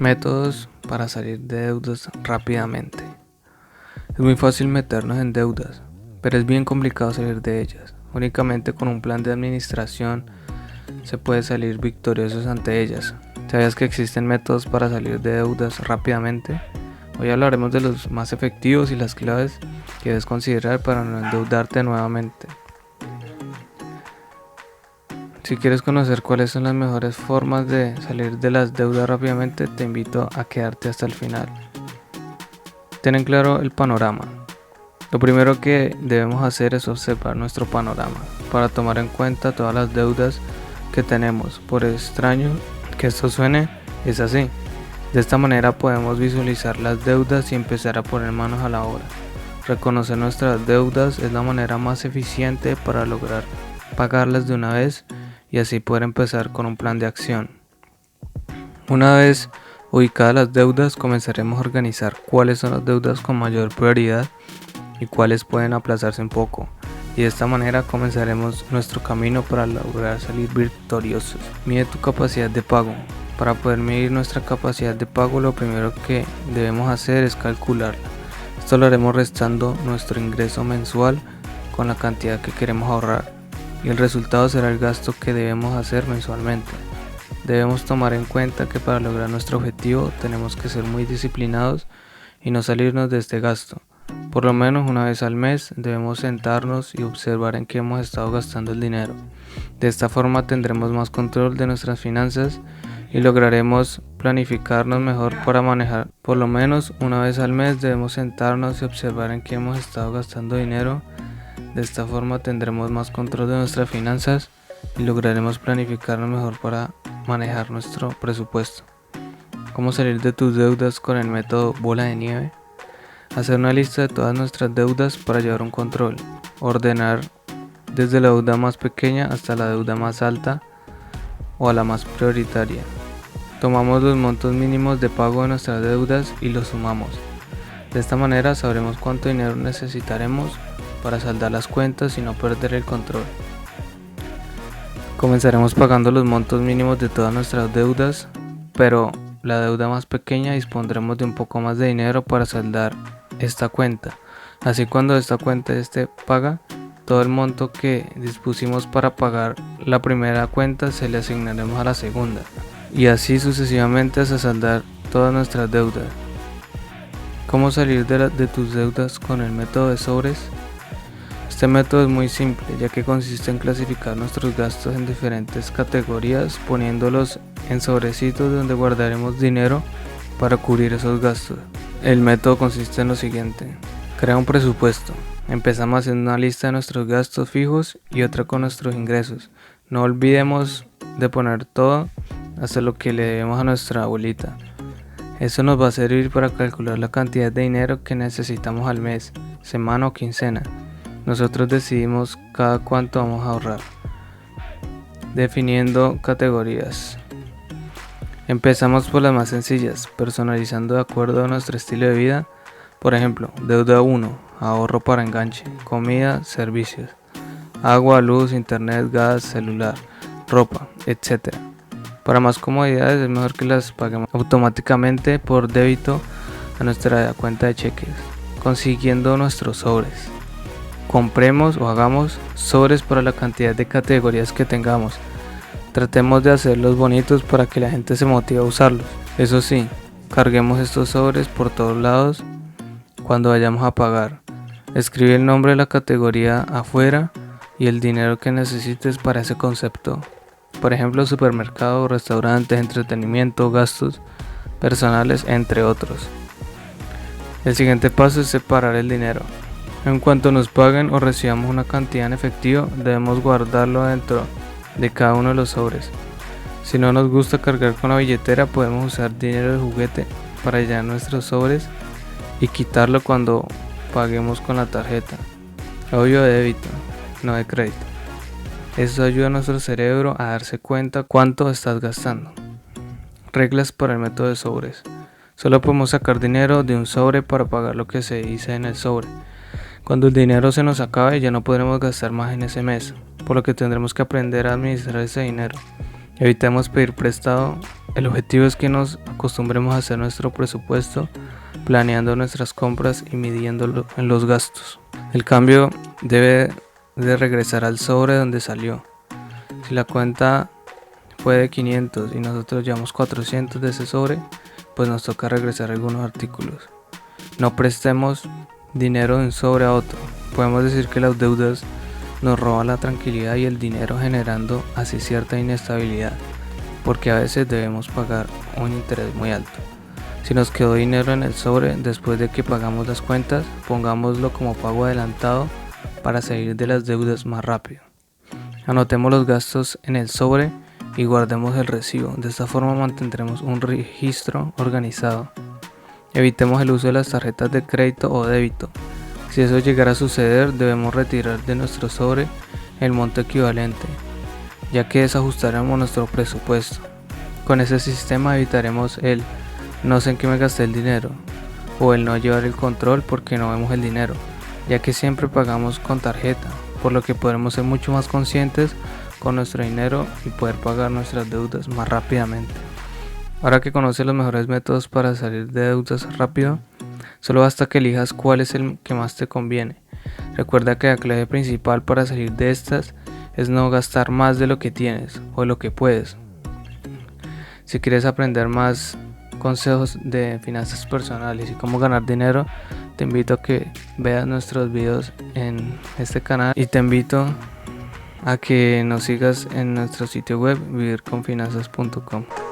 Métodos para salir de deudas rápidamente. Es muy fácil meternos en deudas, pero es bien complicado salir de ellas. Únicamente con un plan de administración se puede salir victoriosos ante ellas. ¿Sabías que existen métodos para salir de deudas rápidamente? Hoy hablaremos de los más efectivos y las claves que debes considerar para no endeudarte nuevamente. Si quieres conocer cuáles son las mejores formas de salir de las deudas rápidamente, te invito a quedarte hasta el final. Ten en claro el panorama. Lo primero que debemos hacer es observar nuestro panorama para tomar en cuenta todas las deudas que tenemos. Por extraño que esto suene, es así. De esta manera podemos visualizar las deudas y empezar a poner manos a la obra. Reconocer nuestras deudas es la manera más eficiente para lograr pagarlas de una vez y así poder empezar con un plan de acción. Una vez ubicadas las deudas, comenzaremos a organizar cuáles son las deudas con mayor prioridad y cuáles pueden aplazarse un poco, y de esta manera comenzaremos nuestro camino para lograr salir victoriosos. Mide tu capacidad de pago. Para poder medir nuestra capacidad de pago, lo primero que debemos hacer es calcularla. Esto lo haremos restando nuestro ingreso mensual con la cantidad que queremos ahorrar, y el resultado será el gasto que debemos hacer mensualmente. Debemos tomar en cuenta que para lograr nuestro objetivo tenemos que ser muy disciplinados y no salirnos de este gasto. Por lo menos una vez al mes debemos sentarnos y observar en qué hemos estado gastando el dinero. De esta forma tendremos más control de nuestras finanzas y lograremos planificarnos mejor para manejar. Por lo menos una vez al mes debemos sentarnos y observar en qué hemos estado gastando dinero. De esta forma tendremos más control de nuestras finanzas y lograremos planificarnos mejor para manejar nuestro presupuesto. ¿Cómo salir de tus deudas con el método bola de nieve? Hacer una lista de todas nuestras deudas para llevar un control. Ordenar desde la deuda más pequeña hasta la deuda más alta o a la más prioritaria. Tomamos los montos mínimos de pago de nuestras deudas y los sumamos. De esta manera sabremos cuánto dinero necesitaremos para saldar las cuentas y no perder el control. Comenzaremos pagando los montos mínimos de todas nuestras deudas, pero la deuda más pequeña dispondremos de un poco más de dinero para saldar esta cuenta. Así cuando esta cuenta esté paga, todo el monto que dispusimos para pagar la primera cuenta se le asignaremos a la segunda, y así sucesivamente hasta saldar todas nuestras deudas. ¿Cómo salir de tus deudas con el método de sobres? Este método es muy simple, ya que consiste en clasificar nuestros gastos en diferentes categorías, poniéndolos en sobrecitos donde guardaremos dinero para cubrir esos gastos. El método consiste en lo siguiente: crea un presupuesto. Empezamos haciendo una lista de nuestros gastos fijos y otra con nuestros ingresos. No olvidemos de poner todo hasta lo que le debemos a nuestra abuelita. Eso nos va a servir para calcular la cantidad de dinero que necesitamos al mes, semana o quincena. Nosotros decidimos cada cuánto vamos a ahorrar. Definiendo categorías. Empezamos por las más sencillas, personalizando de acuerdo a nuestro estilo de vida. Por ejemplo, deuda 1, ahorro para enganche, comida, servicios, agua, luz, internet, gas, celular, ropa, etc. Para más comodidades es mejor que las paguemos automáticamente por débito a nuestra cuenta de cheques, consiguiendo nuestros sobres. Compremos o hagamos sobres para la cantidad de categorías que tengamos. Tratemos de hacerlos bonitos para que la gente se motive a usarlos. Eso sí, carguemos estos sobres por todos lados cuando vayamos a pagar. Escribe el nombre de la categoría afuera y el dinero que necesites para ese concepto. Por ejemplo, supermercado, restaurantes, entretenimiento, gastos personales, entre otros. El siguiente paso es separar el dinero. En cuanto nos paguen o recibamos una cantidad en efectivo, debemos guardarlo dentro de cada uno de los sobres. Si no nos gusta cargar con la billetera, podemos usar dinero de juguete para llenar nuestros sobres y quitarlo cuando paguemos con la tarjeta. Obvio de débito, no de crédito. Eso ayuda a nuestro cerebro a darse cuenta cuánto estás gastando. Reglas para el método de sobres. Solo podemos sacar dinero de un sobre para pagar lo que se dice en el sobre. Cuando el dinero se nos acabe, ya no podremos gastar más en ese mes, por lo que tendremos que aprender a administrar ese dinero. Evitemos pedir prestado El objetivo es que nos acostumbremos a hacer nuestro presupuesto, planeando nuestras compras y midiéndolo en los gastos. El cambio debe de regresar al sobre donde salió. Si la cuenta fue de 500 y nosotros llevamos 400 de ese sobre, pues nos toca regresar algunos artículos. No prestemos dinero de un sobre a otro. Podemos decir que las deudas nos roban la tranquilidad y el dinero, generando así cierta inestabilidad, porque a veces debemos pagar un interés muy alto. Si nos quedó dinero en el sobre después de que pagamos las cuentas, pongámoslo como pago adelantado para salir de las deudas más rápido. Anotemos los gastos en el sobre y guardemos el recibo. De esta forma mantendremos un registro organizado. Evitemos el uso de las tarjetas de crédito o débito. Si eso llegara a suceder, debemos retirar de nuestro sobre el monto equivalente, ya que desajustaremos nuestro presupuesto. Con ese sistema evitaremos el no sé en qué me gasté el dinero o el no llevar el control porque no vemos el dinero, ya que siempre pagamos con tarjeta, por lo que podremos ser mucho más conscientes con nuestro dinero y poder pagar nuestras deudas más rápidamente. Ahora que conoces los mejores métodos para salir de deudas rápido, solo basta que elijas cuál es el que más te conviene. Recuerda que la clave principal para salir de estas es no gastar más de lo que tienes o lo que puedes. Si quieres aprender más consejos de finanzas personales y cómo ganar dinero, te invito a que veas nuestros videos en este canal y te invito a que nos sigas en nuestro sitio web vivirconfinanzas.com.